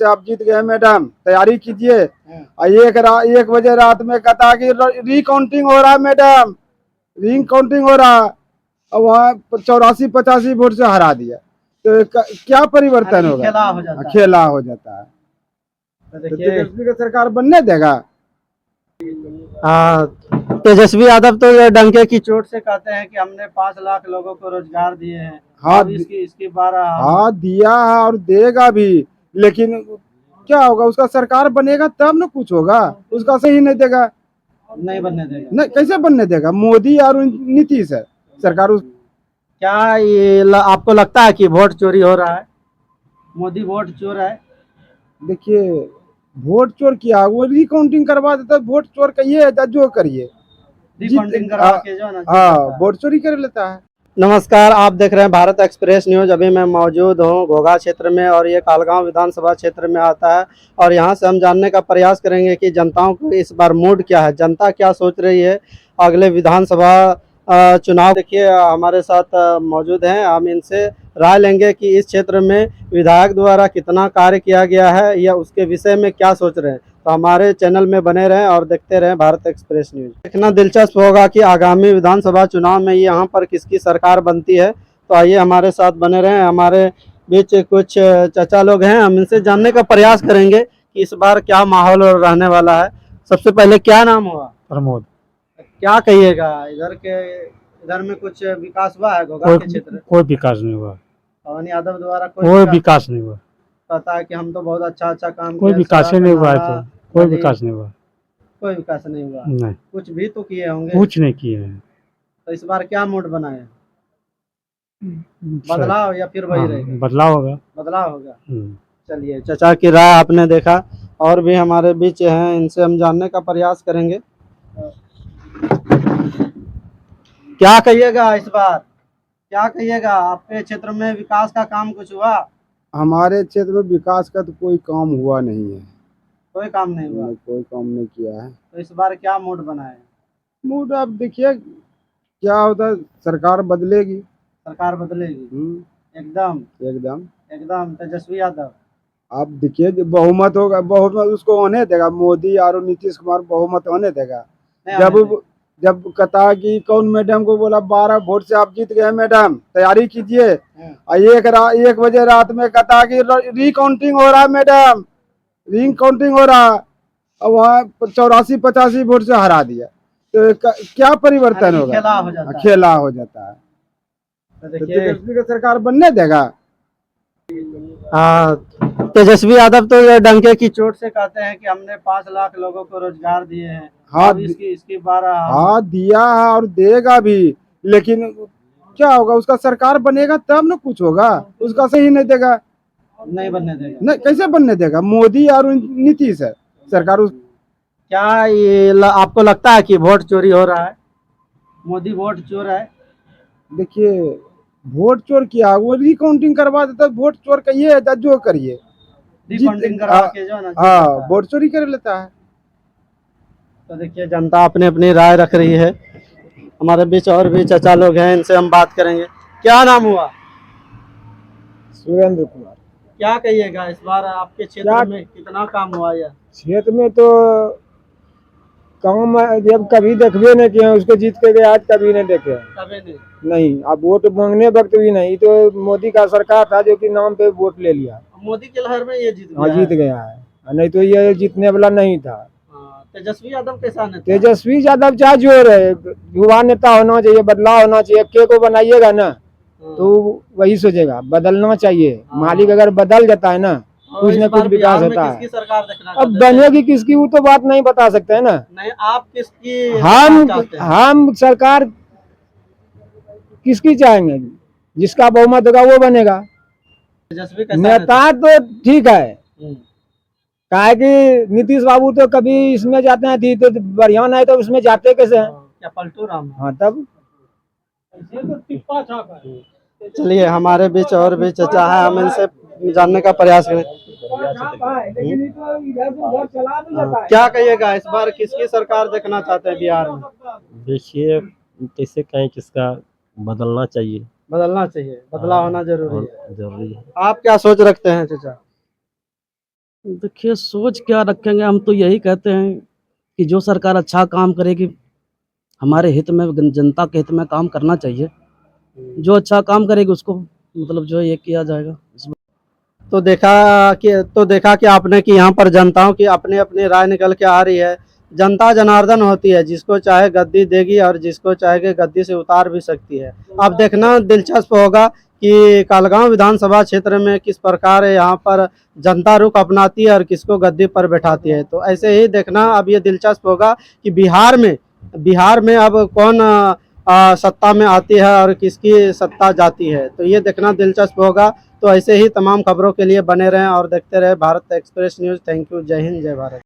से आप जीत गए मैडम, तैयारी कीजिए। एक बजे रात में कहता कि रिकाउंटिंग हो रहा मैडम, रिकाउंटिंग हो रहा, और वहाँ 84-85 वोट से हरा दिया। तो क्या परिवर्तन होगा? खेला हो जाता है। तो तेजस्वी का सरकार बनने देगा? हाँ, तेजस्वी यादव तो ये डंके की चोट से कहते हैं कि हमने 5 लाख लोगों को रोजगार दिए हैं। हाँ, अब इसकी 12। हाँ दिया है और देगा भी, लेकिन क्या होगा? उसका सरकार बनेगा तब ना कुछ होगा, उसका सही नहीं देगा। नहीं बनने देगा। नहीं, कैसे बनने देगा? मोदी और नीतीश है सरकार। क्या ये आपको लगता है कि वोट चोरी हो रहा है? मोदी वोट चोर है? देखिए, वोट चोर किया, वो रिकाउंटिंग करवा देता, वोट चोर कहिए जो करिए, रिकाउंटिंग करवा के जो है ना हाँ वोट चोरी कर लेता है। नमस्कार, आप देख रहे हैं भारत एक्सप्रेस न्यूज। अभी मैं मौजूद हूँ घोघा क्षेत्र में और ये कालगांव विधानसभा क्षेत्र में आता है। और यहाँ से हम जानने का प्रयास करेंगे कि जनताओं को इस बार मूड क्या है, जनता क्या सोच रही है अगले विधानसभा चुनाव। देखिए हमारे साथ मौजूद हैं, हम इनसे राय लेंगे कि इस क्षेत्र में विधायक द्वारा कितना कार्य किया गया है या उसके विषय में क्या सोच रहे हैं। तो हमारे चैनल में बने रहें और देखते रहें भारत एक्सप्रेस न्यूज। देखना दिलचस्प होगा कि आगामी विधानसभा चुनाव में यहाँ पर किसकी सरकार बनती है। तो आइए हमारे साथ बने रहें। हमारे बीच कुछ चाचा लोग हैं, हम इनसे जानने का प्रयास करेंगे कि इस बार क्या माहौल रहने वाला है। सबसे पहले क्या नाम हुआ? प्रमोद। क्या कहिएगा, इधर में कुछ विकास हुआ है घोघा के क्षेत्र? कोई विकास नहीं हुआ। पवन यादव द्वारा कोई विकास नहीं हुआ। पता है कि हम तो बहुत अच्छा काम कोई किया, विकास ही नहीं हुआ है। नाला, तो कोई नदी, विकास नहीं हुआ। कोई विकास नहीं हुआ। नहीं, कुछ भी तो किए होंगे। कुछ नहीं किए हैं। तो इस बार क्या मूड बना है? बदलाव या फिर वही रहेगा? बदलाव होगा। बदलाव होगा। चलिए, चाचा की राय आपने देखा, और भी हमारे बीच हैं, इनसे हम जानने का प्रयास करेंगे। क्या कहिएगा इस बार, क्या कहिएगा, आपके क्षेत्र में विकास का काम कुछ हुआ? हमारे क्षेत्र में विकास का तो कोई काम हुआ नहीं है। कोई काम नहीं हुआ? कोई काम नहीं किया है। तो इस बार क्या मूड बना है? मूड आप देखिए क्या होता है, सरकार बदलेगी। सरकार बदलेगी? एकदम एकदम एकदम तेजस्वी यादव। आप देखिए बहुमत होगा, बहुमत उसको होने देगा, मोदी और नीतीश कुमार बहुमत होने देगा। जब कहा कि कौन मैडम को बोला 12 वोट से आप जीत गए मैडम, तैयारी कीजिए। एक बजे रात में कहता कि रिकाउंटिंग हो रहा मैडम, रिकाउंटिंग हो रहा, और वहाँ 84-85 वोट से हरा दिया। तो क्या परिवर्तन होगा? खेला हो जाता है। तो तेजस्वी का सरकार बनने देगा? हाँ, तेजस्वी यादव तो ये डंके की चोट से कहते हैं कि हमने 5 लाख लोगों को रोजगार दिए हैं। हाँ, अब इसकी 12। हाँ दिया है और देगा भी, लेकिन क्या होगा? उसका सरकार बनेगा तब ना कुछ होगा, उसका सही नहीं देगा। नहीं बनने देगा। नहीं, कैसे बनने देगा? मोदी और नीतीश है सरकार। क्या ये आपको लगता है कि वोट चोरी हो रहा है? मोदी वोट चोर है? देखिए, वोट चोर किया, वो रिकाउंटिंग करवा देता, वोट चोर कहिए जो करिए, रिकाउंटिंग करवा के जो है ना हाँ वोट चोरी कर लेता है। तो देखिए जनता अपनी अपनी राय रख रही है। हमारे बीच और भी चाचा लोग हैं, इनसे हम बात करेंगे। क्या नाम हुआ? सुरेंद्र कुमार। क्या कहिएगा, इस बार आपके क्षेत्र में कितना काम हुआ? या क्षेत्र में तो काम जब कभी देखबे नहीं किए, उसको जीत के गए, आज कभी नहीं देखे। कभी नहीं, अब वोट मांगने वक्त भी नहीं। तो मोदी का सरकार था जो कि नाम पे वोट ले लिया। मोदी के लहर में ये जीत गया। हाँ, जीत गया है, नहीं तो ये जीतने वाला नहीं था। तेजस्वी यादव कैसा नेता? तेजस्वी यादव चाहे जो रहे, युवा नेता होना चाहिए, बदलाव होना चाहिए। के को बनाइएगा ना तो वही सोचेगा, बदलना चाहिए। मालिक अगर बदल जाता है ना, कुछ न कुछ विकास होता है। सरकार देखना अब बनेगी किसकी वो तो बात नहीं बता सकते है ना। नहीं, आप किसकी? हम सरकार किसकी चाहेंगे? जिसका बहुमत होगा वो बनेगा। नेता तो ठीक है, काहे कि नीतीश बाबू तो कभी इसमें जाते हैं थी तो बढ़िया, नहीं तो उसमें जाते कैसे हैं? क्या पलटू राम? हाँ, तब चलिए, हमारे बीच और भी चचा है, हम इनसे जानने का प्रयास करें। क्या कहिएगा, इस बार किसकी सरकार देखना चाहते हैं बिहार में? देखिए, कैसे कहें, किसका बदलना चाहिए। बदलना चाहिए, बदलाव होना जरूरी है। जरूरी है। आप क्या सोच रखते हैं चाचा? देखिए सोच क्या रखेंगे, हम तो यही कहते हैं कि जो सरकार अच्छा काम करेगी हमारे हित में, जनता के हित में काम करना चाहिए। जो अच्छा काम करेगी उसको मतलब जो है ये किया जाएगा। तो देखा कि आपने कि यहाँ पर जनताओं की अपनी अपनी राय निकल के आ रही है। जनता जनार्दन होती है, जिसको चाहे गद्दी देगी और जिसको चाहे गद्दी से उतार भी सकती है। अब देखना दिलचस्प होगा कि कालगांव विधानसभा क्षेत्र में किस प्रकार यहाँ पर जनता रुख अपनाती है और किसको गद्दी पर बैठाती है। तो ऐसे ही देखना अब ये दिलचस्प होगा कि बिहार में अब कौन सत्ता में आती है और किसकी सत्ता जाती है। तो ये देखना दिलचस्प होगा। तो ऐसे ही तमाम खबरों के लिए बने रहें और देखते रहें Bharat express news. Thank you. जय हिंद, जय भारत।